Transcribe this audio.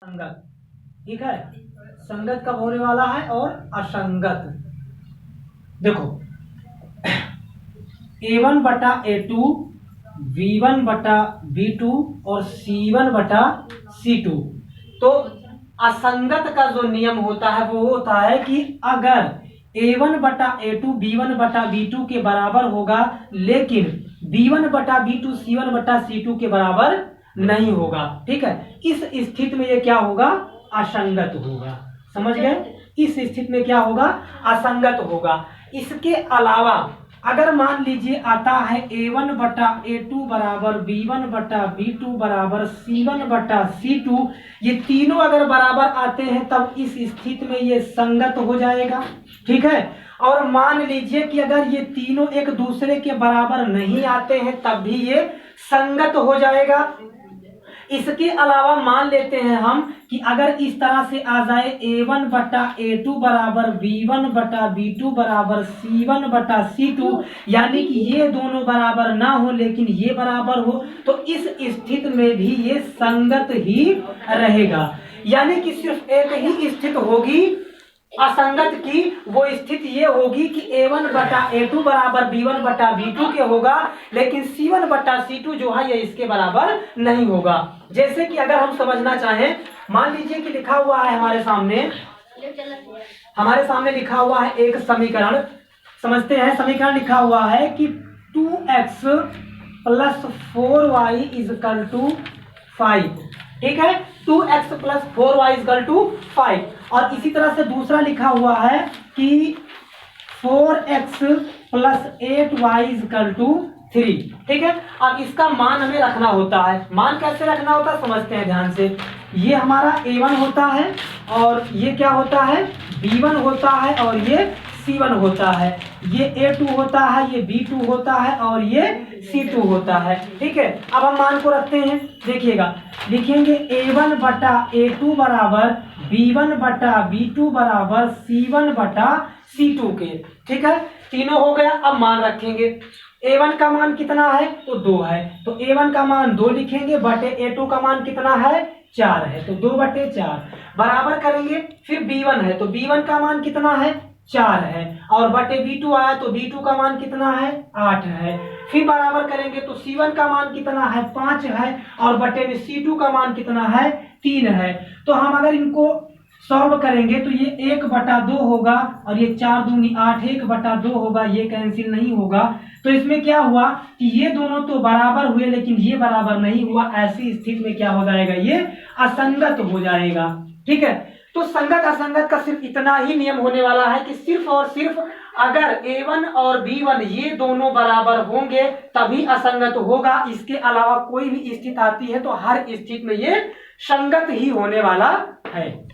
संगत, ठीक है। संगत कब होने वाला है और असंगत। देखो A1 बटा A2, B1 बटा B2 और C1 बटा C2। तो असंगत का जो नियम होता है वो होता है कि अगर A1 बटा A2 B1 बटा B2 के बराबर होगा लेकिन B1 बटा B2 C1 बटा C2 के बराबर नहीं होगा, ठीक है। इस स्थिति में ये क्या होगा, असंगत होगा। समझ गए, इस स्थिति में क्या होगा, असंगत होगा। इसके अलावा अगर मान लीजिए आता है A1 बटा A2 बराबर B1 बटा B2 बराबर C1 बटा C2, ये तीनों अगर बराबर आते हैं तब इस स्थिति में ये संगत हो जाएगा, ठीक है। और मान लीजिए कि अगर ये तीनों एक दूसरे के बराबर नहीं आते हैं तब भी ये संगत हो जाएगा। इसके अलावा मान लेते हैं हम कि अगर इस तरह से आ जाए A1 बटा A2 बराबर B1 बटा B2 बराबर C1 बटा C2, यानी कि ये दोनों बराबर ना हो लेकिन ये बराबर हो, तो इस स्थिति में भी ये संगत ही रहेगा। यानी कि सिर्फ एक ही स्थिति होगी असंगत की, वो स्थिति ये होगी कि A1 बटा A2 बराबर B1 बटा B2 के होगा लेकिन C1 बटा C2 जो है ये इसके बराबर नहीं होगा। जैसे कि अगर हम समझना चाहें, मान लीजिए कि लिखा हुआ है हमारे सामने लिखा हुआ है एक समीकरण, समझते हैं। समीकरण लिखा हुआ है कि 2x plus 4y is equal to 5, ठीक है। 2x plus 4y is equal to 5। और इसी तरह से दूसरा लिखा हुआ है कि 4x plus 8y is equal to 3, ठीक है। अब इसका मान हमें रखना होता है। मान कैसे रखना होता है समझते हैं ध्यान से। ये हमारा A1 होता है और ये क्या होता है, B1 होता है और ये C1 होता है। ये A2 होता है, ये B2 होता है और ये C2 होता है, ठीक है। अब हम मान को रखते हैं, देखिएगा लिखेंगे A1 बटा A2 बराबर B1 बटा B2 बराबर C1 बटा C2 के, ठीक है। तीनों हो गया। अब मान रखेंगे। A1 का मान कितना है तो 2 है, तो A1 का मान 2 लिखेंगे, बटे A2 का मान कितना है 4 है, तो 2 बटे 4 बराबर करेंगे। फिर B1 है तो B1 का मान कितना है 4 है, और बटे B2 आया तो B2 का मान कितना है 8 है। फिर बराबर करेंगे तो C1 का मान कितना है 5 है, और बटे में C2 का मान कितना है 3 है। तो हम अगर इनको सॉल्व करेंगे तो ये 1 बटा 2 होगा और ये 4 दूनी 8, 1 बटा 2 होगा, ये कैंसिल नहीं होगा। तो इसमें क्या हुआ कि ये दोनों तो बराबर हुए लेकिन ये बराबर नहीं हुआ। ऐसी स्थिति में क्या हो जाएगा, ये असंगत हो जाएगा, ठीक है। तो संगत असंगत का सिर्फ इतना ही नियम होने वाला है कि सिर्फ और सिर्फ अगर A1 और B1 ये दोनों बराबर होंगे तभी असंगत होगा। इसके अलावा कोई भी स्थिति आती है तो हर स्थिति में ये संगत ही होने वाला है।